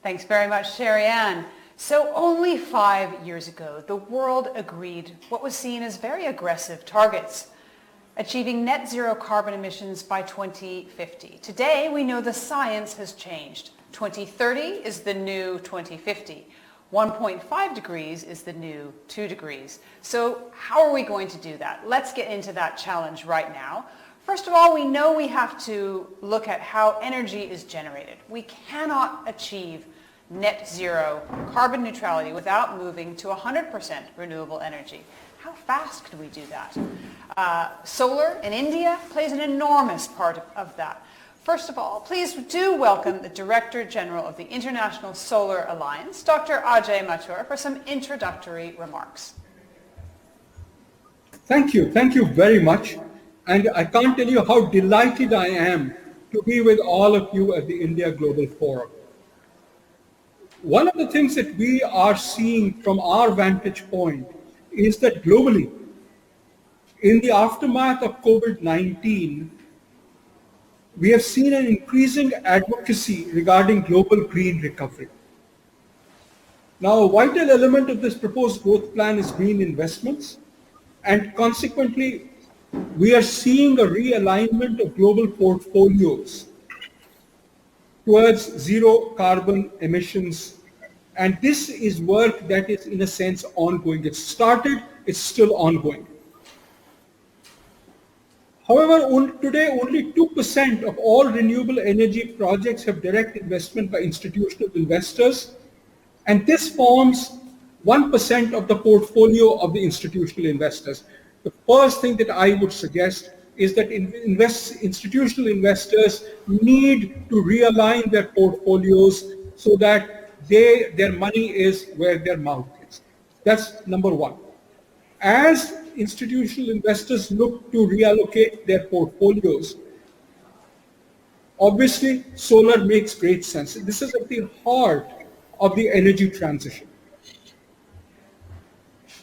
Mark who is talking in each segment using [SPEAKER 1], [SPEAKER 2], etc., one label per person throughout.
[SPEAKER 1] Thanks very much, Sherry Ann. So only 5 years ago, the world agreed what was seen as very aggressive targets, achieving net zero carbon emissions by 2050. Today, we know the science has changed. 2030 is the new 2050. 1.5 degrees is the new 2 degrees. So how are we going to do that? Let's get into that challenge right now. First of all, we know we have to look at how energy is generated. We cannot achieve net zero carbon neutrality without moving to 100% renewable energy. How fast can we do that? Solar in India plays an enormous part of that. First of all, please do welcome the Director General of the International Solar Alliance, Dr. Ajay Mathur, for some introductory remarks.
[SPEAKER 2] Thank you very much. And I can't tell you how delighted I am to be with all of you at the India Global Forum. One of the things that we are seeing from our vantage point is that globally, in the aftermath of COVID-19, we have seen an increasing advocacy regarding global green recovery. Now, a vital element of this proposed growth plan is green investments, and consequently, we are seeing a realignment of global portfolios towards zero carbon emissions. And this is work that is, in a sense, ongoing. It's started, it's still ongoing. However, today only 2% of all renewable energy projects have direct investment by institutional investors, and this forms 1% of the portfolio of the institutional investors. The first thing that I would suggest is that institutional investors need to realign their portfolios so that their money is where their mouth is. That's number one. As institutional investors look to reallocate their portfolios, obviously solar makes great sense. This is at the heart of the energy transition.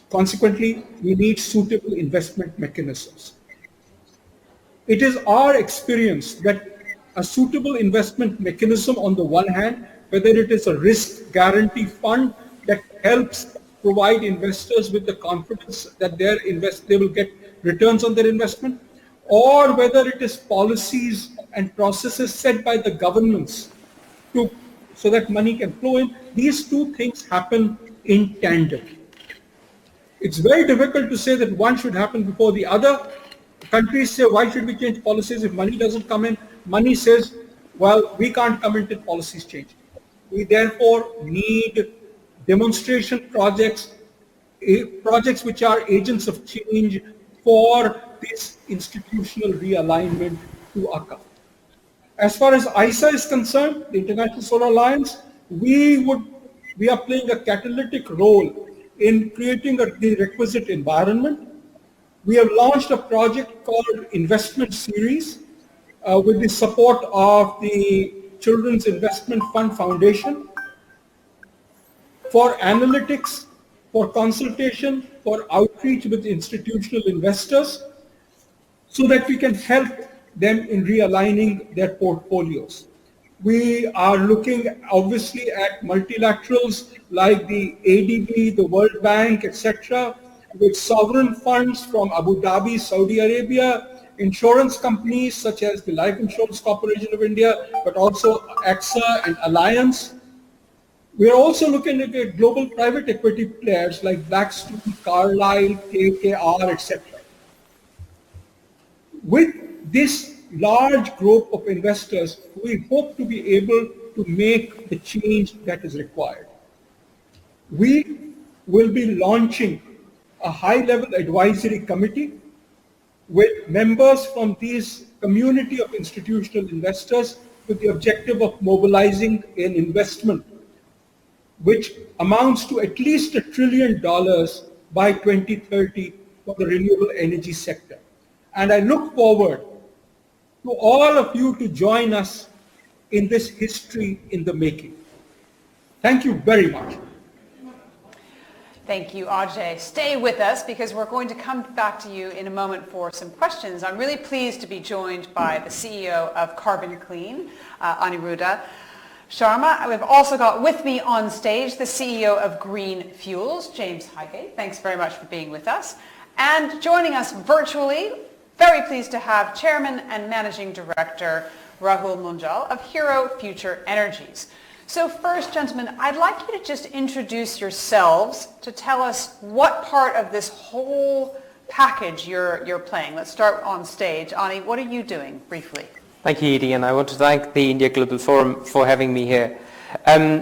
[SPEAKER 2] Consequently, we need suitable investment mechanisms. It is our experience that a suitable investment mechanism on the one hand, whether it is a risk guarantee fund that helps provide investors with the confidence that they will get returns on their investment, or whether it is policies and processes set by the governments so that money can flow in, these two things happen in tandem. It's very difficult to say that one should happen before the other. Countries say, why should we change policies if money doesn't come in? Money says, well, we can't come until policies change. We therefore need demonstration projects which are agents of change for this institutional realignment to occur. As far as ISA is concerned, the International Solar Alliance, we are playing a catalytic role in creating the requisite environment. We have launched a project called Investment Series with the support of the Children's Investment Fund Foundation for analytics, for consultation, for outreach with institutional investors so that we can help them in realigning their portfolios. We are looking obviously at multilaterals like the ADB, the World Bank, etc., with sovereign funds from Abu Dhabi, Saudi Arabia, insurance companies such as the Life Insurance Corporation of India, but also AXA and Alliance. We are also looking at global private equity players like Blackstone, Carlyle, KKR, etc. With this large group of investors, we hope to be able to make the change that is required. We will be launching a high-level advisory committee with members from these community of institutional investors with the objective of mobilizing an investment which amounts to at least $1 trillion by 2030 for the renewable energy sector. And I look forward to all of you to join us in this history in the making. Thank you very much.
[SPEAKER 1] Thank you, Ajay. Stay with us because we're going to come back to you in a moment for some questions. I'm really pleased to be joined by the CEO of Carbon Clean, Aniruddha. Sharma. We've also got with me on stage the CEO of Green Fuels, James Hygate. Thanks very much for being with us. And joining us virtually, very pleased to have Chairman and Managing Director Rahul Munjal of Hero Future Energies. So first, gentlemen, I'd like you to just introduce yourselves to tell us what part of this whole package you're playing. Let's start on stage. Ani, what are you doing, briefly?
[SPEAKER 3] Thank you, Edie, and I want to thank the India Global Forum for having me here.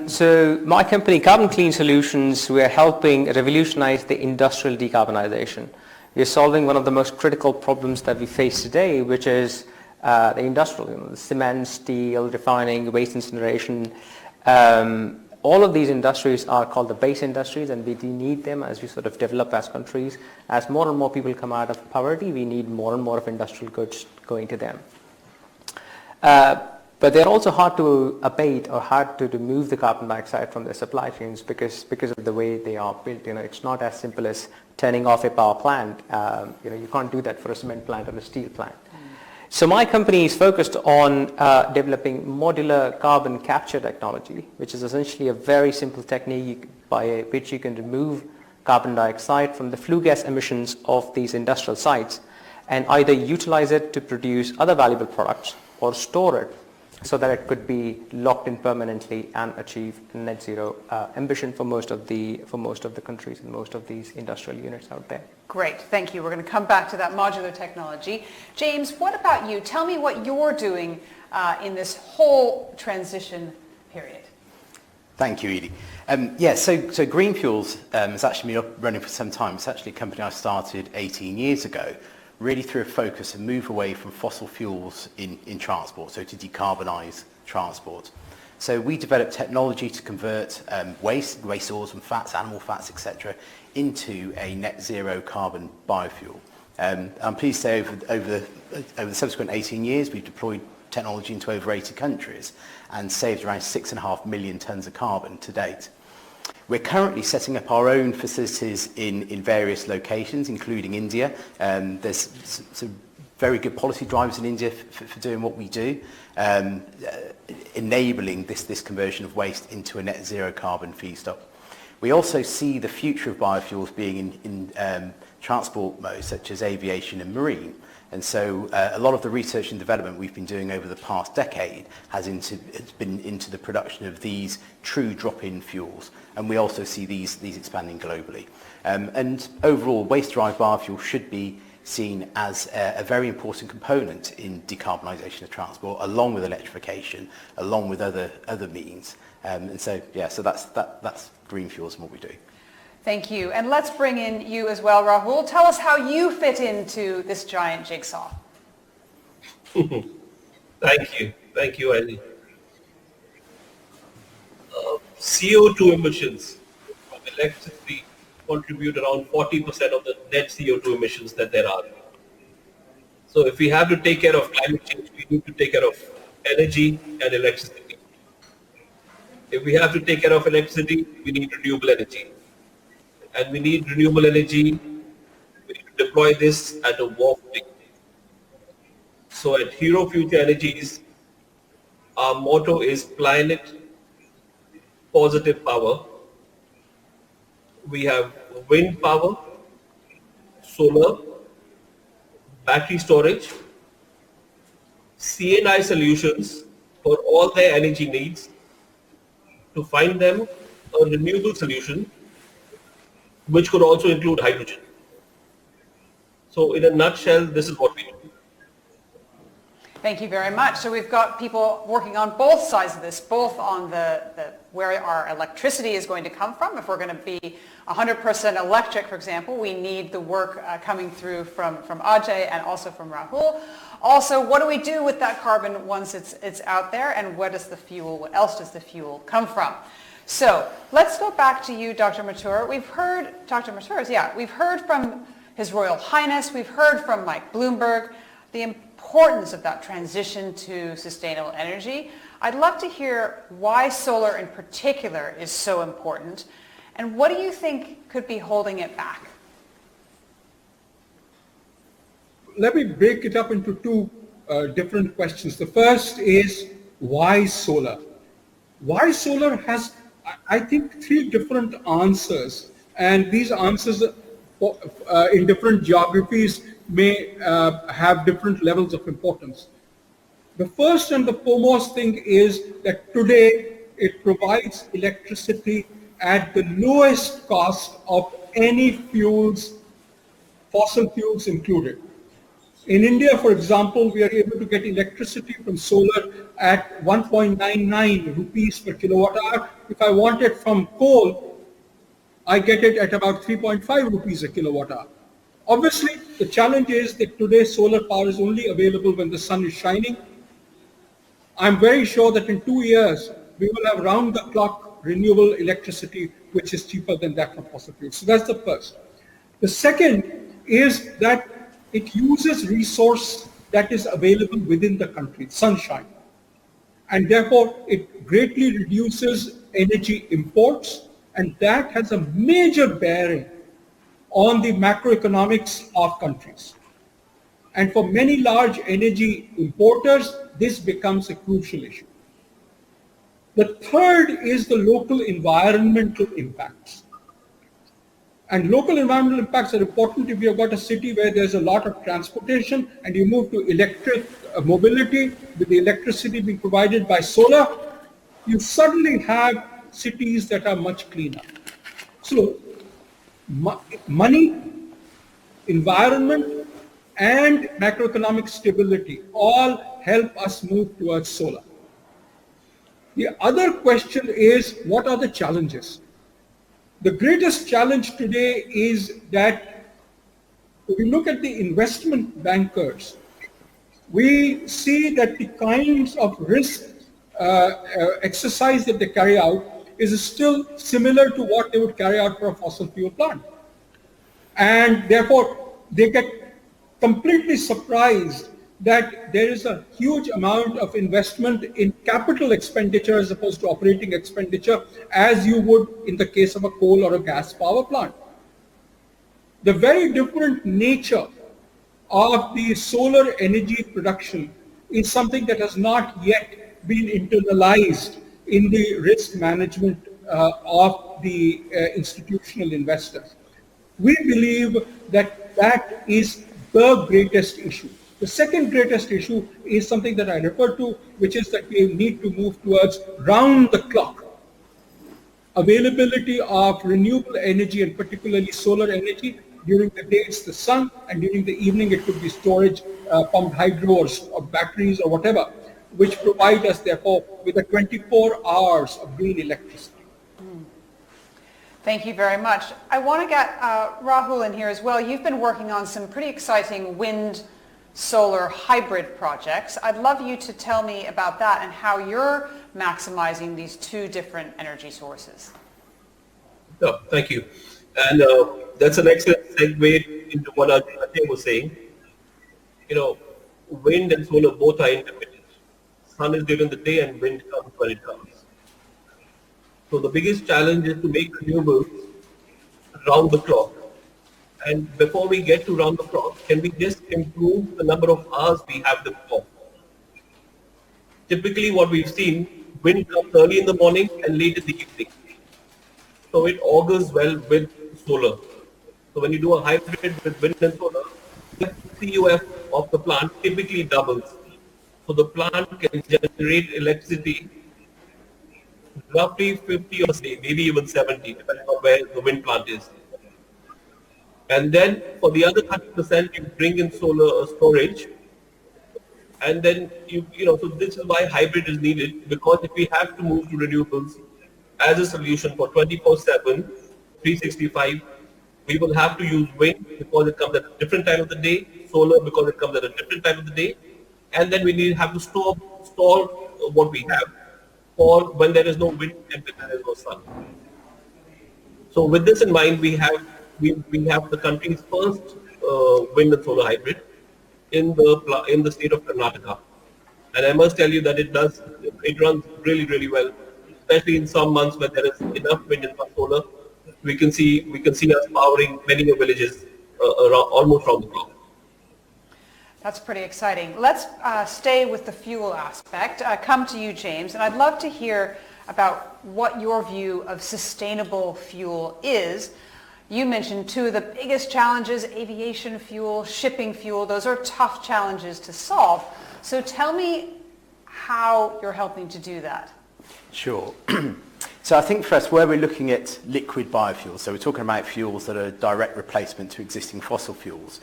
[SPEAKER 3] So my company, Carbon Clean Solutions, we are helping revolutionize the industrial decarbonization. We are solving one of the most critical problems that we face today, which is the industrial, the cement, steel, refining, waste incineration. All of these industries are called the base industries, and we do need them as we sort of develop as countries. As more and more people come out of poverty, we need more and more of industrial goods going to them. But they're also hard to abate or hard to remove the carbon dioxide from their supply chains because of the way they are built. It's not as simple as turning off a power plant. You can't do that for a cement plant or a steel plant. So my company is focused on developing modular carbon capture technology, which is essentially a very simple technique by which you can remove carbon dioxide from the flue gas emissions of these industrial sites and either utilize it to produce other valuable products or store it so that it could be locked in permanently and achieve net zero ambition for most of the countries and most of these industrial units out there.
[SPEAKER 1] Great, thank you. We're going to come back to that modular technology. James, what about you? Tell me what you're doing in this whole transition period.
[SPEAKER 4] Thank you, Edie. So Green Fuels has actually been running for some time. It's actually a company I started 18 years ago, really through a focus and move away from fossil fuels in transport, so to decarbonise transport. So we developed technology to convert waste oils and fats, animal fats, etc., into a net zero carbon biofuel. I'm pleased to say over the subsequent 18 years, we've deployed technology into over 80 countries and saved around 6.5 million tonnes of carbon to date. We're currently setting up our own facilities in various locations, including India. There's some very good policy drivers in India for doing what we do, enabling this conversion of waste into a net zero carbon feedstock. We also see the future of biofuels being in transport modes such as aviation and marine. And so a lot of the research and development we've been doing over the past decade has been into the production of these true drop-in fuels. And we also see these expanding globally. And overall, waste-derived biofuel should be seen as a very important component in decarbonisation of transport, along with electrification, along with other means. So that's Green Fuels and what we do.
[SPEAKER 1] Thank you. And let's bring in you as well, Rahul. Tell us how you fit into this giant jigsaw.
[SPEAKER 5] Thank you, Ali. CO2 emissions from electricity contribute around 40% of the net CO2 emissions that there are. So if we have to take care of climate change, we need to take care of energy and electricity. If we have to take care of electricity, we need renewable energy. And we need renewable energy, we need to deploy this at a warp rate. So at Hero Future Energies, our motto is Planet Positive Power. We have wind power, solar, battery storage, C&I solutions for all their energy needs. To find them a renewable solution, which could also include hydrogen. So in a nutshell, this is what we do.
[SPEAKER 1] Thank you very much. So we've got people working on both sides of this, both on the where our electricity is going to come from. If we're going to be 100% electric, for example, we need the work coming through from Ajay and also from Rahul. Also, what do we do with that carbon once it's out there, and what else does the fuel come from? So let's go back to you, Dr. Mathur. We've heard from His Royal Highness, we've heard from Mike Bloomberg, the importance of that transition to sustainable energy. I'd love to hear why solar in particular is so important, and what do you think could be holding it back?
[SPEAKER 2] Let me break it up into two different questions. The first is, why solar? Why solar has, I think, three different answers, and these answers in different geographies may have different levels of importance. The first and the foremost thing is that today it provides electricity at the lowest cost of any fuels, fossil fuels included. In India, for example, we are able to get electricity from solar at 1.99 rupees per kilowatt hour. If I want it from coal, I get it at about 3.5 rupees a kilowatt hour. Obviously, the challenge is that today solar power is only available when the sun is shining. I'm very sure that in 2 years, we will have round-the-clock renewable electricity, which is cheaper than that from fossil fuels. So that's the first. The second is that it uses resource that is available within the country, sunshine. And therefore, it greatly reduces energy imports, and that has a major bearing on the macroeconomics of countries. And for many large energy importers, this becomes a crucial issue. The third is the local environmental impacts. And local environmental impacts are important if you've got a city where there's a lot of transportation and you move to electric mobility with the electricity being provided by solar, you suddenly have cities that are much cleaner. So money, environment, and macroeconomic stability all help us move towards solar. The other question is, what are the challenges? The greatest challenge today is that if we look at the investment bankers, we see that the kinds of risk exercise that they carry out is still similar to what they would carry out for a fossil fuel plant. And therefore, they get completely surprised that there is a huge amount of investment in capital expenditure as opposed to operating expenditure, as you would in the case of a coal or a gas power plant. The very different nature of the solar energy production is something that has not yet been internalized in the risk management of the institutional investors. We believe that that is the greatest issue. The second greatest issue is something that I refer to, which is that we need to move towards round-the-clock availability of renewable energy, and particularly solar energy. During the day it's the sun, and during the evening it could be storage, pumped hydro or batteries or whatever, which provide us therefore with a 24 hours of green electricity.
[SPEAKER 1] Thank you very much. I want to get Rahul in here as well. You've been working on some pretty exciting wind-solar hybrid projects. I'd love you to tell me about that and how you're maximizing these two different energy sources.
[SPEAKER 5] No, thank you. And that's an excellent segue into what Ajay was saying. You know, wind and solar both are intermittent. Sun is during the day and wind comes when it comes. So the biggest challenge is to make renewables round the clock. And before we get to round the clock, can we just improve the number of hours we have them for? Typically what we've seen, wind comes early in the morning and late in the evening. So it augurs well with solar. So when you do a hybrid with wind and solar, the CUF of the plant typically doubles. So the plant can generate electricity roughly 50 or say, maybe even 70, depending on where the wind plant is. And then for the other 30%, you bring in solar storage. And then, so this is why hybrid is needed, because if we have to move to renewables as a solution for 24/7, 365, we will have to use wind because it comes at a different time of the day, solar because it comes at a different time of the day, and then we have to store what we have for when there is no wind and when there is no sun. So with this in mind, we have the country's first wind and solar hybrid in the state of Karnataka, and I must tell you that it runs really, really well, especially in some months when there is enough wind and solar. We can see us powering many villages almost round the clock.
[SPEAKER 1] That's pretty exciting. Let's stay with the fuel aspect. Come to you, James, and I'd love to hear about what your view of sustainable fuel is. You mentioned two of the biggest challenges, aviation fuel, shipping fuel. Those are tough challenges to solve. So tell me how you're helping to do that.
[SPEAKER 4] Sure. So I think for us, where we're looking at liquid biofuels, so we're talking about fuels that are a direct replacement to existing fossil fuels,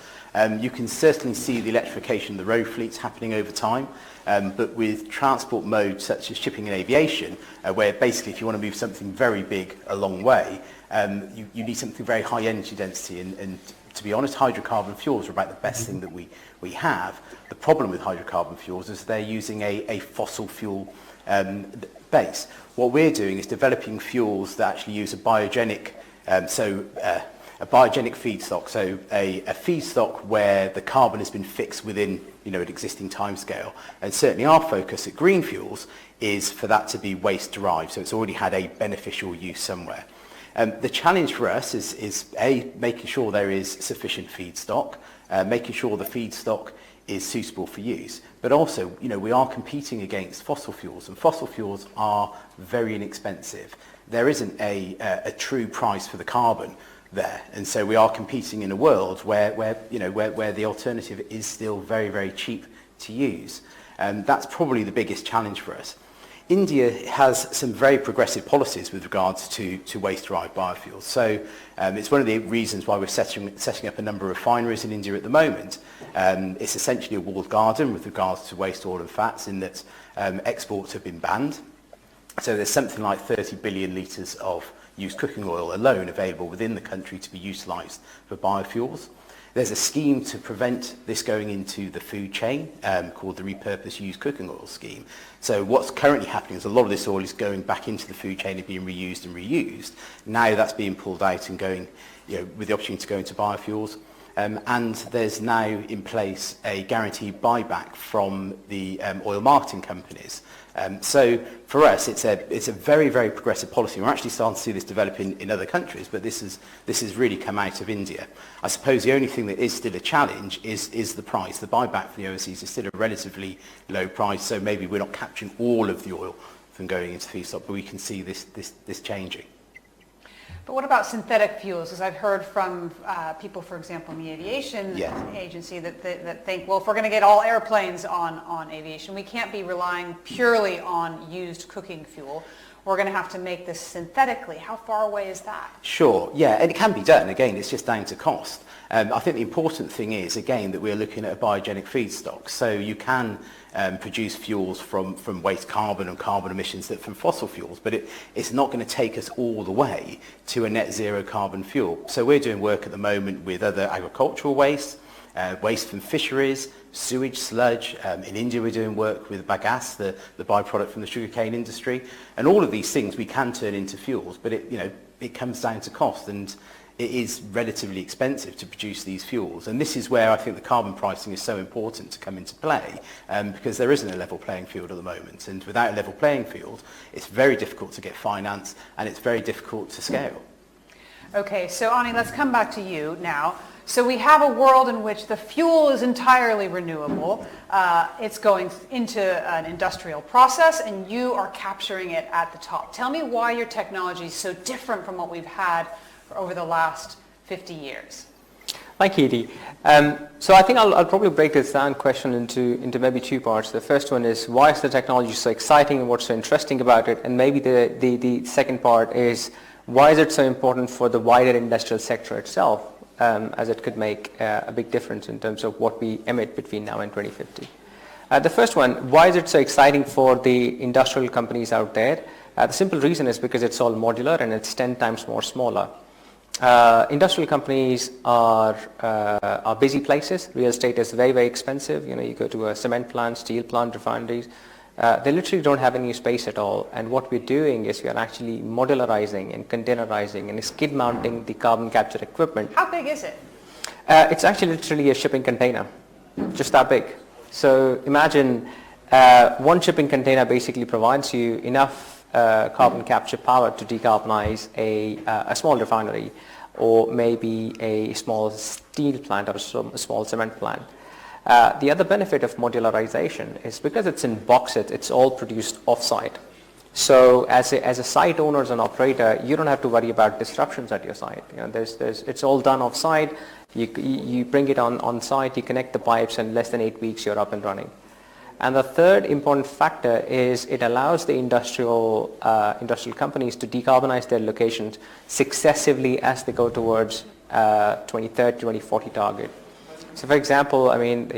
[SPEAKER 4] you can certainly see the electrification of the road fleets happening over time, but with transport modes such as shipping and aviation, where basically if you want to move something very big a long way, you need something very high energy density, and to be honest, hydrocarbon fuels are about the best thing that we have. The problem with hydrocarbon fuels is they're using a fossil fuel base. What we're doing is developing fuels that actually use a biogenic, a biogenic feedstock, so a feedstock where the carbon has been fixed within an existing timescale. And certainly our focus at Green Fuels is for that to be waste derived, so it's already had a beneficial use somewhere. The challenge for us is making sure there is sufficient feedstock, making sure the feedstock is suitable for use, but also, we are competing against fossil fuels, and fossil fuels are very inexpensive. There isn't a true price for the carbon there, and so we are competing in a world where the alternative is still very, very cheap to use. That's probably the biggest challenge for us. India has some very progressive policies with regards to waste-derived biofuels. So it's one of the reasons why we're setting up a number of refineries in India at the moment. It's essentially a walled garden with regards to waste oil and fats, in that exports have been banned. So there's something like 30 billion litres of used cooking oil alone available within the country to be utilised for biofuels. There's a scheme to prevent this going into the food chain called the Repurposed Used Cooking Oil Scheme. So what's currently happening is a lot of this oil is going back into the food chain and being reused and reused. Now that's being pulled out and going, with the opportunity to go into biofuels. And there's now in place a guaranteed buyback from the oil marketing companies. So for us, it's a very, very progressive policy. We're actually starting to see this develop in other countries, but this has really come out of India. I suppose the only thing that is still a challenge is the price. The buyback for the overseas is still a relatively low price, so maybe we're not capturing all of the oil from going into feedstock, but we can see this changing.
[SPEAKER 1] But what about synthetic fuels? Because I've heard from people, for example, in the aviation agency that think, well, if we're going to get all airplanes on aviation, we can't be relying purely on used cooking fuel. We're going to have to make this synthetically. How far away is that? Sure,
[SPEAKER 4] yeah, and it can be done. Again, it's just down to cost. I think the important thing is, again, that we're looking at a biogenic feedstock. So you can produce fuels from waste carbon and carbon emissions from fossil fuels, but it's not going to take us all the way to a net zero carbon fuel. So we're doing work at the moment with other agricultural waste, waste from fisheries, sewage sludge. In India we're doing work with bagasse, the byproduct from the sugarcane industry, and all of these things we can turn into fuels, but it comes down to cost, and it is relatively expensive to produce these fuels. And this is where I think the carbon pricing is so important to come into play, because there isn't a level playing field at the moment. And without a level playing field, it's very difficult to get finance, and it's very difficult to scale.
[SPEAKER 1] Okay, so Ani, let's come back to you now. So we have a world in which the fuel is entirely renewable. It's going into an industrial process, and you are capturing it at the top. Tell me why your technology is so different from what we've had for over the last 50 years.
[SPEAKER 3] Thank you, Edie. So I think I'll probably break this down question into maybe two parts. The first one is, why is the technology so exciting and what's so interesting about it? And maybe the second part is, why is it so important for the wider industrial sector itself, as it could make a big difference in terms of what we emit between now and 2050. The first one, why is it so exciting for the industrial companies out there? The simple reason is because it's all modular and it's 10 times more smaller. Industrial companies are busy places. Real estate is very, very expensive. You go to a cement plant, steel plant, refineries. They literally don't have any space at all. And what we're doing is we are actually modularizing and containerizing and skid mounting the carbon capture equipment.
[SPEAKER 1] How big is it?
[SPEAKER 3] It's actually literally a shipping container, just that big. So imagine one shipping container basically provides you enough carbon capture power to decarbonize a small refinery, or maybe a small steel plant, or a small cement plant. The other benefit of modularization is because it's in boxes, it's all produced off-site. So as a site owner and operator, you don't have to worry about disruptions at your site. It's all done off site. You bring it on site, you connect the pipes, and in less than 8 weeks you're up and running. And the third important factor is it allows the industrial companies to decarbonize their locations successively as they go towards 2030, 2040 target. So, for example, I mean,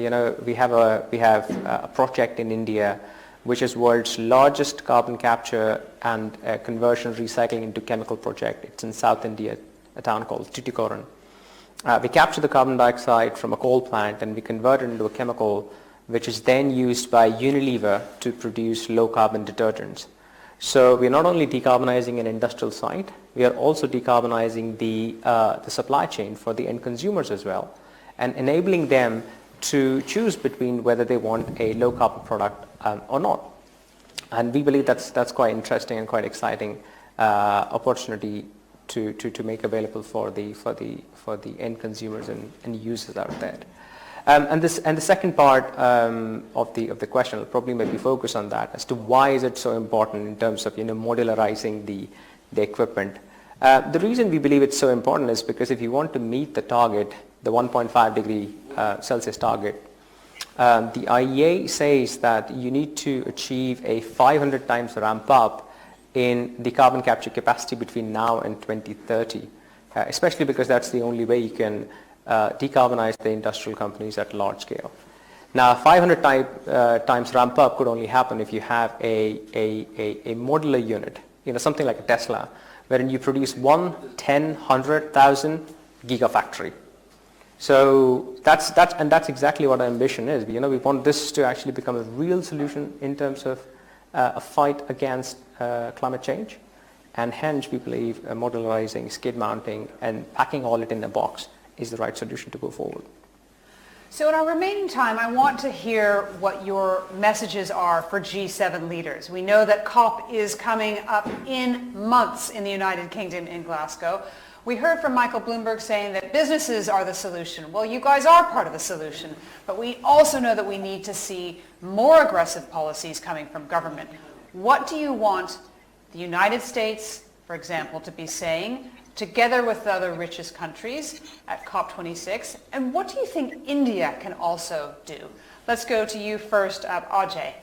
[SPEAKER 3] we have a project in India which is world's largest carbon capture and conversion recycling into chemical project. It's in South India, a town called Tuticorin. We capture the carbon dioxide from a coal plant and we convert it into a chemical which is then used by Unilever to produce low carbon detergents. So we're not only decarbonizing an industrial site, we are also decarbonizing the supply chain for the end consumers as well, and enabling them to choose between whether they want a low carbon product or not. And we believe that's quite interesting and quite exciting opportunity to make available for the end consumers and users out there. And the second part of the question will probably maybe focus on that as to why is it so important in terms of modularizing the equipment. The reason we believe it's so important is because if you want to meet the target, the 1.5 degree Celsius target, the IEA says that you need to achieve a 500 times ramp up in the carbon capture capacity between now and 2030, especially because that's the only way you can decarbonize the industrial companies at large scale. Now, 500 times ramp up could only happen if you have a modular unit, something like a Tesla, wherein you produce 1, 10, 100,000 gigafactory. So that's exactly what our ambition is. We want this to actually become a real solution in terms of a fight against climate change, and hence we believe modularizing, skid mounting, and packing all it in a box is the right solution to go forward.
[SPEAKER 1] So in our remaining time, I want to hear what your messages are for G7 leaders. We know that COP is coming up in months in the United Kingdom in Glasgow. We heard from Michael Bloomberg saying that businesses are the solution. Well, you guys are part of the solution, but we also know that we need to see more aggressive policies coming from government. What do you want the United States, for example, to be saying together with the other richest countries at COP26? And what do you think India can also do? Let's go to you first, Ajay.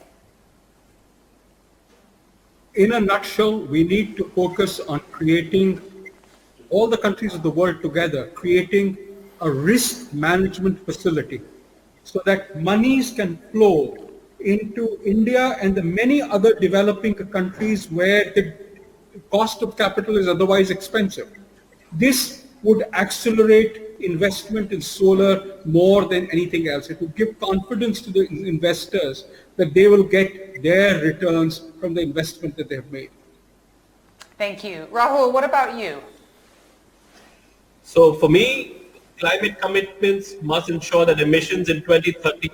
[SPEAKER 2] In a nutshell, we need to focus on creating all the countries of the world together, creating a risk management facility so that monies can flow into India and the many other developing countries where the cost of capital is otherwise expensive. This would accelerate investment in solar more than anything else. It would give confidence to the investors that they will get their returns from the investment that they have made.
[SPEAKER 1] Thank you. Rahul, what about you?
[SPEAKER 5] So for me, climate commitments must ensure that emissions in 2030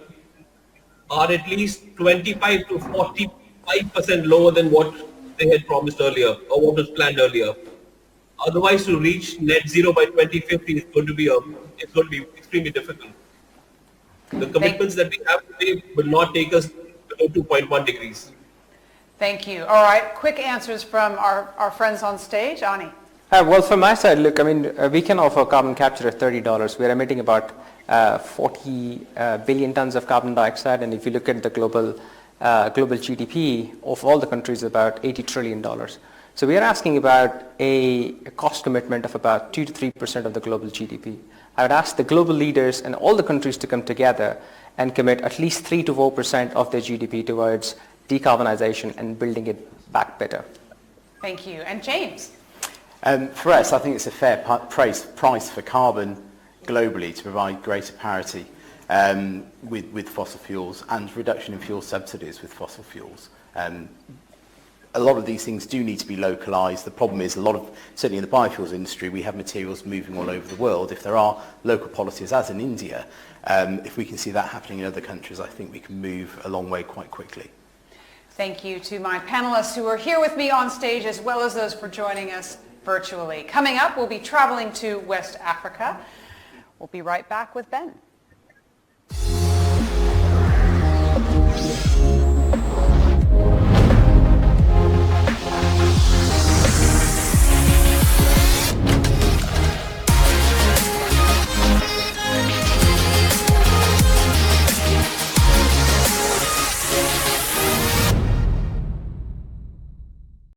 [SPEAKER 5] are at least 25 to 45% lower than what they had promised earlier or what was planned earlier. Otherwise, to reach net zero by 2050 is going to be extremely difficult. The commitments that we have today will not take us below 2.1 degrees.
[SPEAKER 1] Thank you. All right, quick answers from our friends on stage. Ani.
[SPEAKER 3] Well, from my side, look, I mean, we can offer carbon capture at $30. We're emitting about 40 billion tons of carbon dioxide, and if you look at the global GDP of all the countries, about $80 trillion. So we are asking about a cost commitment of about 2 to 3% of the global GDP. I would ask the global leaders and all the countries to come together and commit at least 3 to 4% of their GDP towards decarbonization and building it back better.
[SPEAKER 1] Thank you. And James?
[SPEAKER 4] For us, I think it's a fair price for carbon globally to provide greater parity with fossil fuels and reduction in fuel subsidies with fossil fuels. A lot of these things do need to be localized. The problem is certainly in the biofuels industry, we have materials moving all over the world. If there are local policies, as in India, if we can see that happening in other countries, I think we can move a long way quite quickly.
[SPEAKER 1] Thank you to my panelists who are here with me on stage, as well as those for joining us virtually. Coming up, we'll be traveling to West Africa. We'll be right back with Ben.